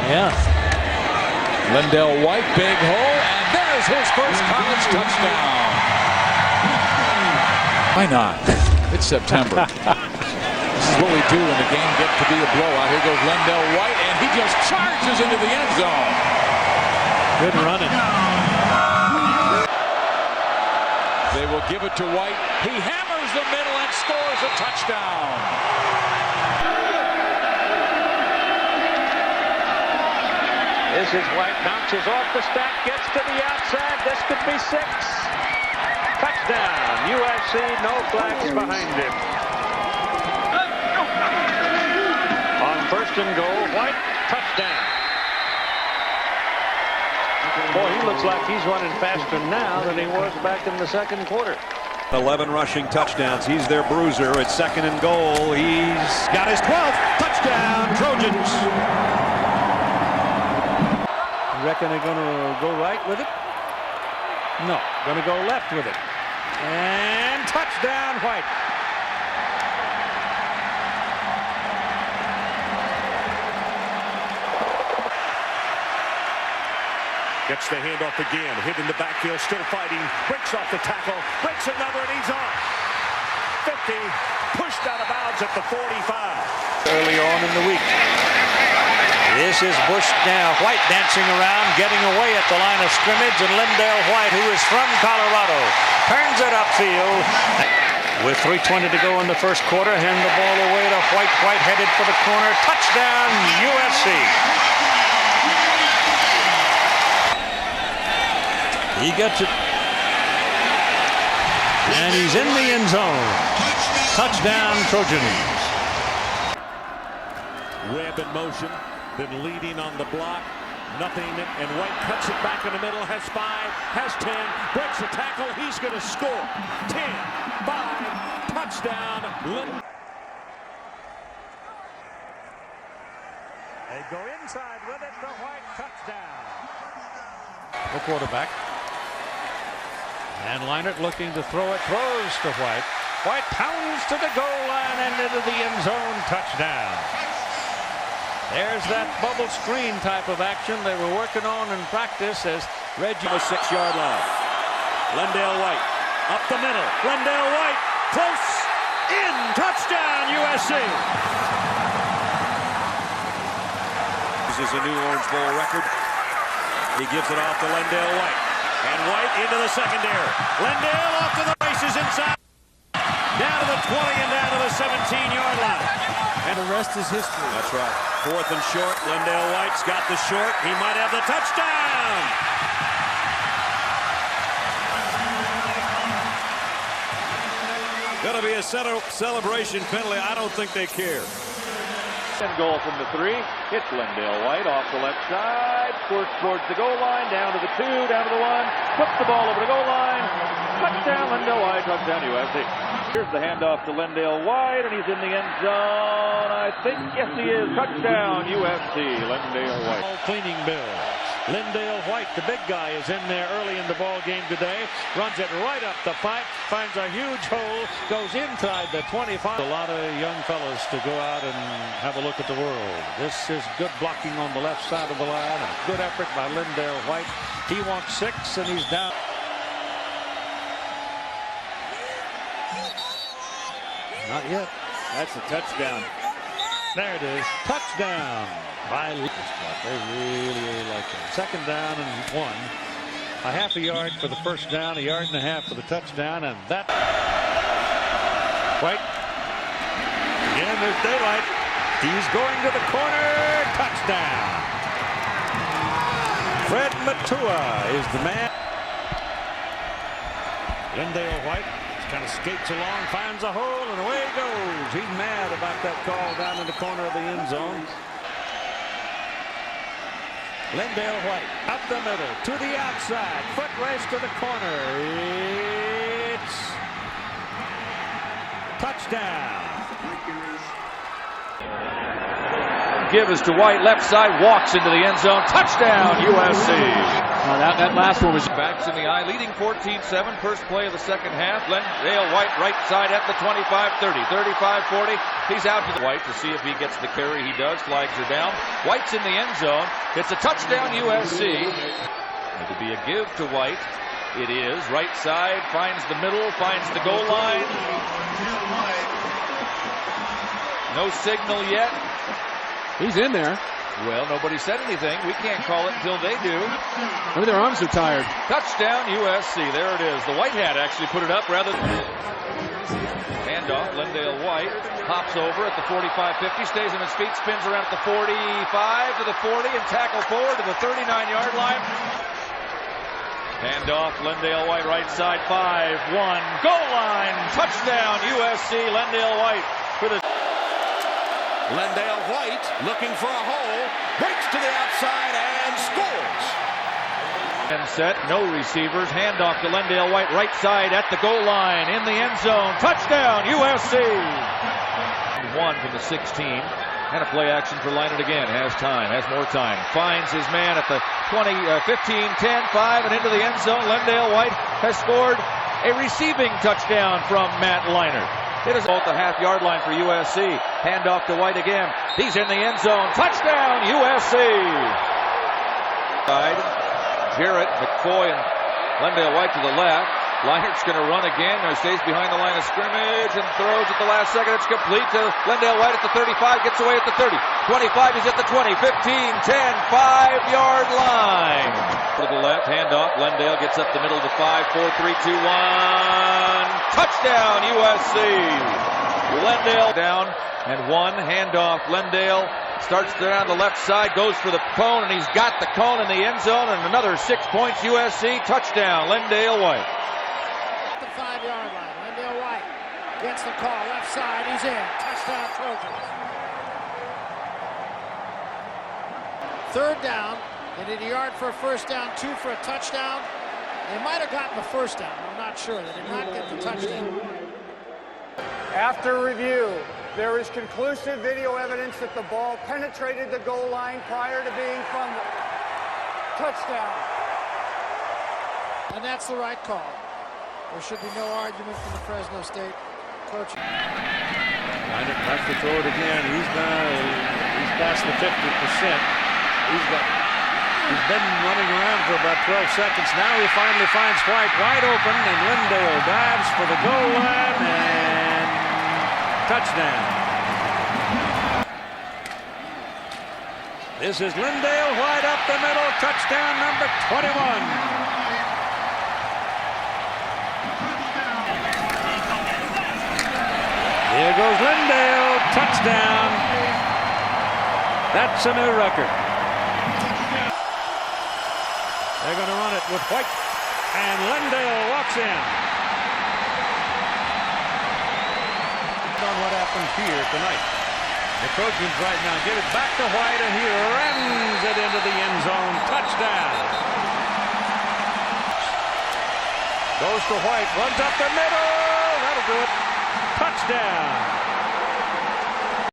Yeah. Lendale White, big hole, and there's his first college touchdown. Why not? It's September. This is what we do when the game gets to be a blowout. Here goes Lendale White, and he just charges into the end zone. Good running. They will give it to White. He hammers the middle and scores a touchdown. This is White, bounces off the stack, gets to the outside. This could be 6. Touchdown, USC, no flags behind him. On first and goal, White, touchdown. Boy, he looks like he's running faster now than he was back in the second quarter. 11 rushing touchdowns. He's their bruiser. It's second and goal. He's got his 12th touchdown, Trojans. You reckon they're going to go right with it? No, going to go left with it. And touchdown, White. Gets the handoff again. Hit in the backfield, still fighting. Breaks off the tackle. Breaks another, and he's off. 50. Pushed out of bounds at the 45. Early on in the week. This is Bush now. White dancing around, getting away at the line of scrimmage, and Lendale White, who is from Colorado, turns it upfield. With 3:20 to go in the first quarter, hand the ball away to White. White headed for the corner. Touchdown, USC. He gets it. And he's in the end zone. Touchdown, Trojans. Webb in motion. Been leading on the block. Nothing. And White cuts it back in the middle. Has 5. Has 10. Breaks the tackle. He's going to score. 10. 5. Touchdown. They go inside with it. The White touchdown. The quarterback. And Leinart looking to throw it. Throws to White. White pounds to the goal line and into the end zone. Touchdown. There's that bubble screen type of action they were working on in practice as Reggie was 6-yard line. Lendale White up the middle. Lendale White close in. Touchdown USC. This is a new Orange Bowl record. He gives it off to Lendale White. And White into the secondary. Lendale off to the races inside. Down to the 20 and down to the 17-yard line. and the rest is history. That's right. 4th and short. Lendale White's got the short. He might have the touchdown. Going to be a celebration penalty. I don't think they care. And goal from the 3. It's Lendale White off the left side. Squirts towards the goal line. Down to the 2. Down to the 1. Puts the ball over the goal line. Touchdown Lendale White. Touchdown USC. Here's the handoff to Lendale White, and he's in the end zone. I think, yes, he is. Touchdown USC. Lendale White. Cleaning bill. Lendale White, the big guy, is in there early in the ball game today. Runs it right up the pipe. Finds a huge hole. Goes inside the 25. A lot of young fellas to go out and have a look at the world. This is good blocking on the left side of the line. A good effort by Lendale White. He wants 6, and he's down. Not yet. That's a touchdown. There it is. Touchdown by Lucas. They really like that. 2nd down and 1. A half a yard for the first down, a yard and a half for the touchdown, and that. White. Again, there's daylight. He's going to the corner. Touchdown. Fred Matua is the man. Lendale White kind of skates along, finds a hole, and away he goes. He's mad about that call down in the corner of the end zone. Lendale White up the middle to the outside. Foot race to the corner. It's touchdown. Give is to White, left side, walks into the end zone. Touchdown USC. That last one was backs in the eye, leading 14-7, first play of the second half. Lendale White right side at the 25-30, 35-40. He's out to the White to see if he gets the carry. He does, flags are down. White's in the end zone. It's a touchdown USC. It'll be a give to White. It is. Right side, finds the middle, finds the goal line. No signal yet. he's in there. Well, nobody said anything. We can't call it until they do. Maybe their arms are tired. Touchdown USC. There it is. The White hat actually put it up rather than... Handoff. Lendale White hops over at the 45-50, stays on his feet, spins around at the 45 to the 40, and tackle forward to the 39-yard line. Handoff. Lendale White right side, 5-1. Goal line. Touchdown USC. Lendale White for the... Lendale White looking for a hole, breaks to the outside and scores. And set, no receivers. Handoff to Lendale White, right side at the goal line, in the end zone. Touchdown, USC! One from the 16. And a play action for Lynott again. Has time, has more time. Finds his man at the 20, 15, 10, 5, and into the end zone. Lendale White has scored a receiving touchdown from Matt Lynott. It is at the half-yard line for USC. Handoff to White again. He's in the end zone. Touchdown, USC! Jarrett, McCoy, and Lendale White to the left. Lynott's going to run again. Or stays behind the line of scrimmage and throws at the last second. It's complete to Lendale White at the 35. Gets away at the 30. 25, he's at the 20. 15, 10, 5-yard line. To the left, handoff. Lendale gets up the middle to 5, 4, 3, 2, 1. Touchdown, USC. Lendale down and one. Handoff. Lendale starts down the left side, goes for the cone, and he's got the cone in the end zone, and another 6 points. USC touchdown. Lendale White. At the 5-yard line. Lendale White gets the call. Left side. He's in. Touchdown Trojans. Third down. They need a yard for a first down, 2 for a touchdown. They might have gotten the first down. I'm not sure. They did not get the touchdown. After review, there is conclusive video evidence that the ball penetrated the goal line prior to being fumbled. Touchdown. And that's the right call. There should be no argument from the Fresno State coaching. Lynott tries to throw it again. He's past the 50%. He's been running around for about 12 seconds. Now he finally finds White wide open, and Lendale dives for the goal line, and touchdown. This is Lendale White up the middle, touchdown number 21. Here goes Lendale, touchdown. That's a new record. They're going to run it with White, and Lendale walks in. On what happened here tonight. The Trojans right now give it back to White, and he rams it into the end zone. Touchdown. Goes to White, runs up the middle. That'll do it. Touchdown.